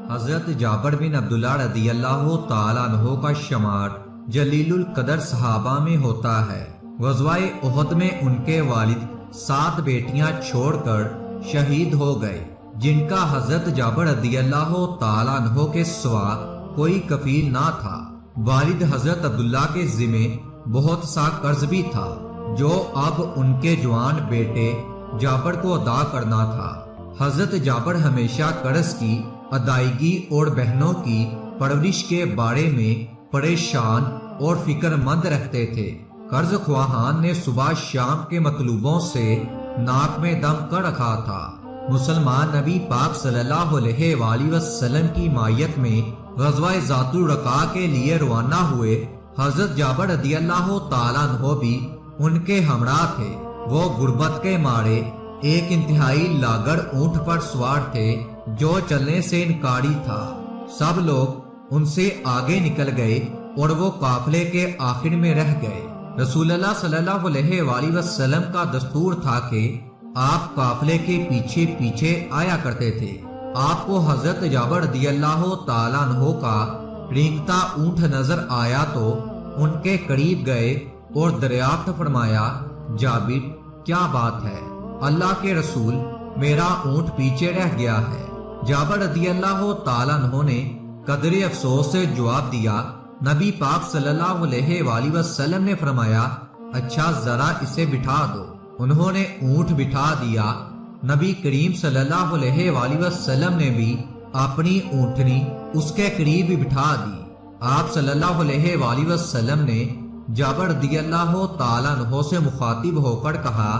حضرت جابر بن عبداللہ رضی اللہ تعالیٰ عنہ کا شمار جلیل القدر صحابہ میں ہوتا ہے۔ غزوہ احد میں ان کے والد 7 بیٹیاں چھوڑ کر شہید ہو گئے، جن کا حضرت جابر رضی اللہ تعالیٰ عنہ کے سوا کوئی کفیل نہ تھا۔ والد حضرت عبداللہ کے ذمے بہت سا قرض بھی تھا جو اب ان کے جوان بیٹے جابر کو ادا کرنا تھا۔ حضرت جابر ہمیشہ قرض کی ادائیگی اور بہنوں کی پرورش کے بارے میں پریشان اور فکر مند رہتے تھے۔ قرض خواہان نے صبح شام کے مطلوبوں سے ناک میں دم کر رکھا تھا۔ مسلمان نبی پاک صلی اللہ علیہ وآلہ وسلم کی مائیت میں غزوہ ذات الرقاع کے لیے روانہ ہوئے۔ حضرت جابر رضی اللہ تعالیٰ عنہ بھی ان کے ہمراہ تھے۔ وہ غربت کے مارے ایک انتہائی لاغر اونٹ پر سوار تھے جو چلنے سے انکاری تھا۔ سب لوگ ان سے آگے نکل گئے اور وہ قافلے کے آخر میں رہ گئے۔ رسول اللہ صلی اللہ علیہ وآلہ وسلم کا دستور تھا کہ آپ قافلے کے پیچھے پیچھے آیا کرتے تھے۔ آپ کو حضرت جابر رضی اللہ تعالیٰ عنہ کا رینگتا اونٹ نظر آیا تو ان کے قریب گئے اور دریافت فرمایا، جابر کیا بات ہے؟ اللہ کے رسول، میرا اونٹ پیچھے رہ گیا ہے۔ جابر رضی اللہ تعالیٰ عنہ نے قدر افسوس سے جواب دیا۔ نبی پاک صلی اللہ علیہ وآلہ وسلم نے فرمایا، اچھا ذرا اسے بٹھا دو۔ انہوں نے اونٹ بٹھا دیا۔ نبی کریم صلی اللہ علیہ وآلہ وسلم نے بھی اپنی اونٹنی اس کے قریب بٹھا دی۔ آپ صلی اللہ علیہ وآلہ وسلم نے جابر رضی اللہ تعالیٰ عنہ سے مخاطب ہو کر کہا،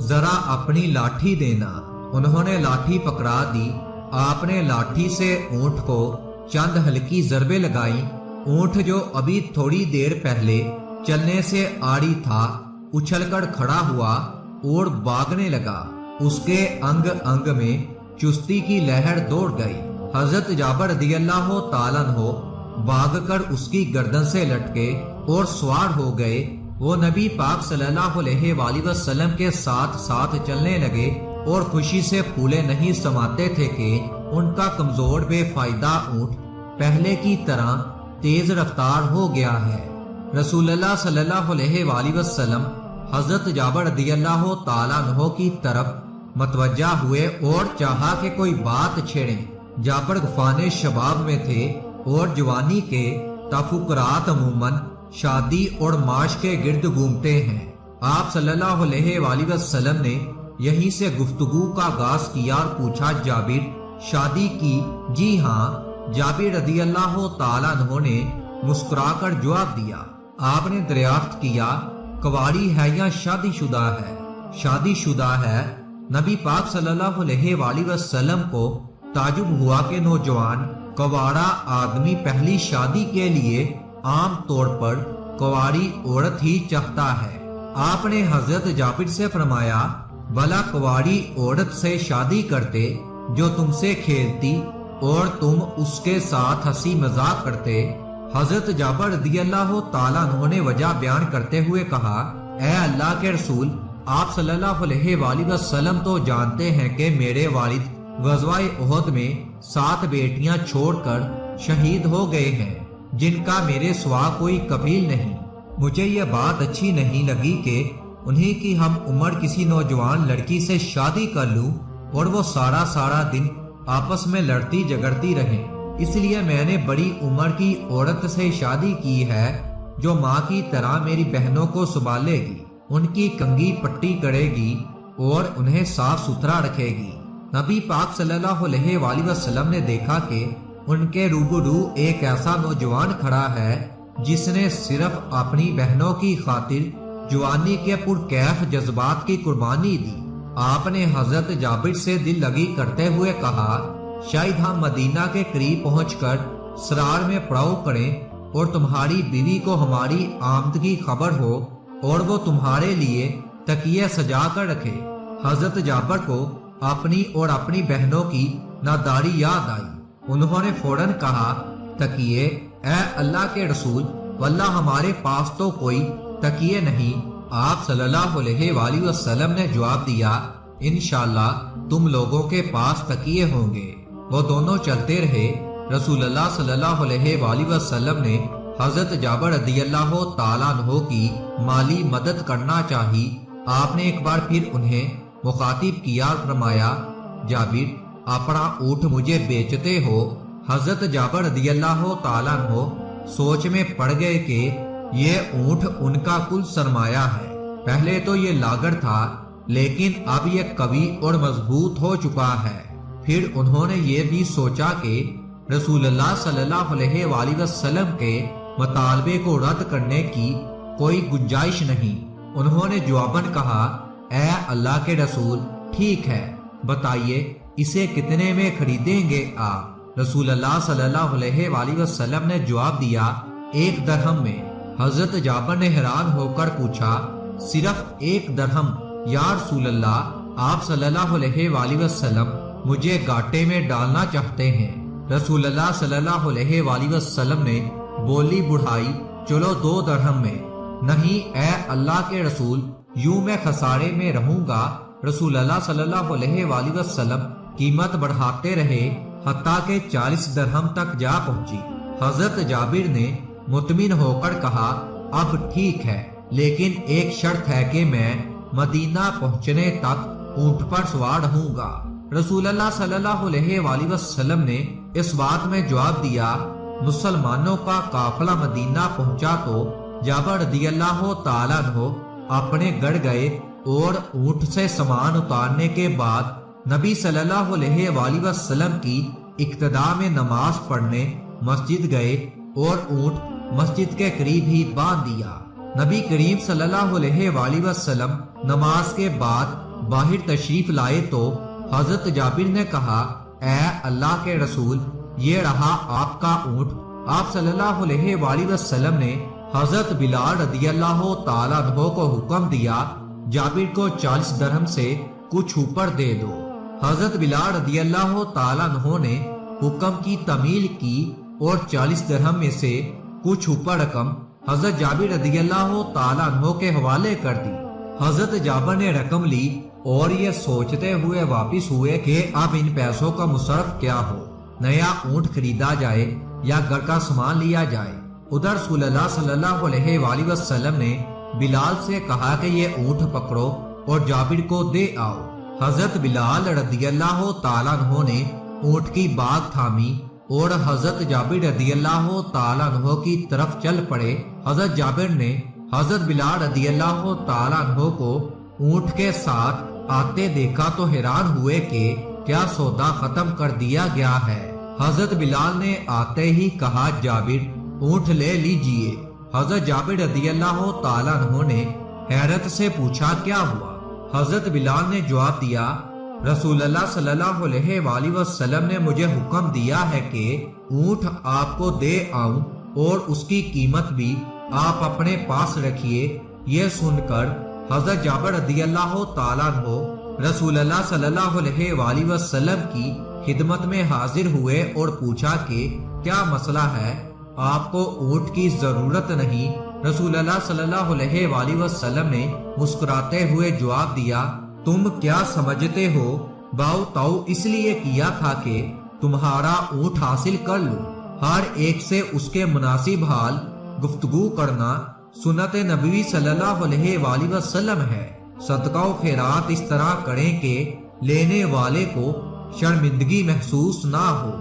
ذرا اپنی لاٹھی دینا۔ انہوں نے لاٹھی پکڑا دی۔ آپ نے لاٹھی سے اونٹ کو چند ہلکی ضربیں لگائیں۔ اونٹ جو ابھی تھوڑی دیر پہلے چلنے سے آڑی تھا اچھل کر کھڑا ہوا اور بھاگنے لگا۔ اس کے انگ انگ میں چستی کی لہر دوڑ گئی۔ حضرت جابر رضی اللہ تعالیٰ عنہ بھاگ کر اس کی گردن سے لٹکے اور سوار ہو گئے۔ وہ نبی پاک صلی اللہ علیہ وآلہ وسلم کے ساتھ ساتھ چلنے لگے اور خوشی سے پھولے نہیں سماتے تھے کہ ان کا کمزور بے فائدہ اونٹ پہلے کی طرح تیز رفتار ہو گیا ہے۔ رسول اللہ صلی اللہ علیہ وآلہ وسلم حضرت جابر رضی اللہ تعالیٰ عنہ کی طرف متوجہ ہوئے اور چاہا کہ کوئی بات چھیڑیں۔ جابر غفان شباب میں تھے اور جوانی کے تفکرات عموماً شادی اور معاش کے گرد گھومتے ہیں۔ آپ صلی اللہ علیہ وآلہ وسلم نے یہیں سے گفتگو کا آغاز کیا اور پوچھا، جابر شادی کی؟ جی ہاں، جابر رضی اللہ تعالیٰ عنہ نے مسکرا کر جواب دیا۔ آپ نے دریافت کیا، کنواری ہے یا شادی شدہ ہے؟ شادی شدہ ہے۔ نبی پاک صلی اللہ علیہ وآلہ وسلم کو تعجب ہوا کہ نوجوان کنوارا آدمی پہلی شادی کے لیے عام طور پر کنواری عورت ہی چاہتا ہے۔ آپ نے حضرت جابر سے فرمایا، بھلا کنواری عورت سے شادی کرتے جو تم سے کھیلتی اور تم اس کے ساتھ ہنسی مذاق کرتے؟ حضرت جابر رضی اللہ تعالیٰ عنہ نے وجہ بیان کرتے ہوئے کہا، اے اللہ کے رسول، آپ صلی اللہ علیہ وآلہ وسلم تو جانتے ہیں کہ میرے والد غزوہ احد میں 7 بیٹیاں چھوڑ کر شہید ہو گئے ہیں، جن کا میرے سوا کوئی کفیل نہیں۔ مجھے یہ بات اچھی نہیں لگی کہ انہی کی ہم عمر کسی نوجوان لڑکی سے شادی کر لوں اور وہ سارا دن آپس میں لڑتی جھگڑتی رہیں۔ اس لیے میں نے بڑی عمر کی عورت سے شادی کی ہے جو ماں کی طرح میری بہنوں کو سنبھالے گی، ان کی کنگھی پٹی کرے گی اور انہیں صاف ستھرا رکھے گی۔ نبی پاک صلی اللہ علیہ وآلہ وسلم نے دیکھا کہ ان کے روبرو ایک ایسا نوجوان کھڑا ہے جس نے صرف اپنی بہنوں کی خاطر جوانی کے پرکیف جذبات کی قربانی دی۔ آپ نے حضرت جابر سے دل لگی کرتے ہوئے کہا، شاید ہم مدینہ کے قریب پہنچ کر سرار میں پڑاؤ کریں اور تمہاری بیوی کو ہماری آمد کی خبر ہو اور وہ تمہارے لیے تکیے سجا کر رکھے۔ حضرت جابر کو اپنی اور اپنی بہنوں کی ناداری یاد آئی۔ انہوں نے فوراً کہا، تکیے؟ اے اللہ کے رسول، واللہ ہمارے پاس تو کوئی تکیے نہیں۔ آپ صلی اللہ علیہ وآلہ وسلم نے جواب دیا، انشاءاللہ تم لوگوں کے پاس تکیے ہوں گے۔ وہ دونوں چلتے رہے۔ رسول اللہ صلی اللہ علیہ وآلہ وسلم نے حضرت جابر رضی اللہ تعالیٰ عنہ کی مالی مدد کرنا چاہی۔ آپ نے ایک بار پھر انہیں مخاطب کیا اور فرمایا، جابر اپنا اونٹ مجھے بیچتے ہو؟ حضرت جابر رضی اللہ تعالیٰ عنہ سوچ میں پڑ گئے کہ یہ اونٹ ان کا کل سرمایہ ہے۔ پہلے تو یہ لاغر تھا، لیکن اب یہ قوی اور مضبوط ہو چکا ہے۔ پھر انہوں نے یہ بھی سوچا کہ رسول اللہ صلی اللہ علیہ وآلہ وسلم کے مطالبے کو رد کرنے کی کوئی گنجائش نہیں۔ انہوں نے جواباً کہا، اے اللہ کے رسول، ٹھیک ہے، بتائیے اسے کتنے میں خریدیں گے آپ؟ رسول اللہ صلی اللہ علیہ وآلہ وسلم نے جواب دیا، 1 درہم میں۔ حضرت جابر نے حیران ہو کر پوچھا، صرف 1 درہم؟ یا رسول اللہ، آپ صلی اللہ علیہ وآلہ وسلم مجھے گاٹے میں ڈالنا چاہتے ہیں۔ رسول اللہ صلی اللہ علیہ وآلہ وسلم نے بولی بڑھائی، چلو 2 درہم میں۔ نہیں اے اللہ کے رسول، یوں میں خسارے میں رہوں گا۔ رسول اللہ صلی اللہ علیہ وآلہ وسلم قیمت بڑھاتے رہے حتیٰ کہ 40 درہم تک جا پہنچی۔ حضرت جابر نے مطمئن ہو کر کہا، اب ٹھیک ہے، لیکن ایک شرط ہے کہ میں مدینہ پہنچنے تک اونٹ پر سوار رہوں گا۔ رسول اللہ صلی اللہ علیہ وآلہ وسلم نے اس بات میں جواب دیا، مسلمانوں کا قافلہ مدینہ پہنچا تو جابر رضی اللہ تعالیٰ عنہ اپنے گڑھ گئے اور اونٹ سے سامان اتارنے کے بعد نبی صلی اللہ علیہ وآلہ وسلم کی اقتداء میں نماز پڑھنے مسجد گئے اور اونٹ مسجد کے قریب ہی باندھ دیا۔ نبی کریم صلی اللہ علیہ وآلہ وسلم نماز کے بعد باہر تشریف لائے تو حضرت جابر نے کہا، اے اللہ کے رسول، یہ رہا آپ کا اونٹ۔ آپ صلی اللہ علیہ وآلہ وسلم نے حضرت بلال رضی اللہ تعالیٰ عنہ کو حکم دیا، جابر کو 40 درہم سے کچھ اوپر دے دو۔ حضرت بلال رضی اللہ تعالیٰ عنہ نے حکم کی تعمیل کی اور 40 درہم میں سے کچھ اوپر رقم حضرت جابر رضی اللہ تعالیٰ عنہ کے حوالے کر دی۔ حضرت جابر نے رقم لی اور یہ سوچتے ہوئے واپس ہوئے کہ اب ان پیسوں کا مصرف کیا ہو، نیا اونٹ خریدا جائے یا گھر کا سامان لیا جائے۔ ادھر رسول اللہ صلی اللہ علیہ وآلہ وسلم نے بلال سے کہا کہ یہ اونٹ پکڑو اور جابر کو دے آؤ۔ حضرت بلال رضی اللہ تعالیٰ عنہ نے اونٹ کی باگ تھامی اور حضرت جابر رضی اللہ تعالیٰ عنہ کی طرف چل پڑے۔ حضرت جابر نے حضرت بلال رضی اللہ تعالیٰ عنہ کو اونٹ کے ساتھ آتے دیکھا تو حیران ہوئے کہ کیا سودا ختم کر دیا گیا ہے۔ حضرت بلال نے آتے ہی کہا، جابر اونٹ لے لیجئے۔ حضرت جابر رضی اللہ تعالیٰ عنہ نے حیرت سے پوچھا، کیا ہوا؟ حضرت بلال نے جواب دیا، رسول اللہ صلی اللہ علیہ وآلہ وسلم نے مجھے حکم دیا ہے کہ اونٹ آپ کو دے آؤں اور اس کی قیمت بھی آپ اپنے پاس رکھیے۔ یہ سن کر حضرت جابر رضی اللہ تعالیٰ عنہ رسول اللہ صلی اللہ علیہ وآلہ وسلم کی خدمت میں حاضر ہوئے اور پوچھا کہ کیا مسئلہ ہے؟ آپ کو اونٹ کی ضرورت نہیں۔ رسول اللہ صلی اللہ علیہ وآلہ وسلم نے مسکراتے ہوئے جواب دیا، تم کیا سمجھتے ہو؟ باؤ تاؤ اس لیے کیا تھا کہ تمہارا اونٹ حاصل کر لوں۔ ہر ایک سے اس کے مناسب حال گفتگو کرنا سنت نبوی صلی اللہ علیہ وآلہ وسلم ہے۔ صدقہ و خیرات اس طرح کریں کہ لینے والے کو شرمندگی محسوس نہ ہو۔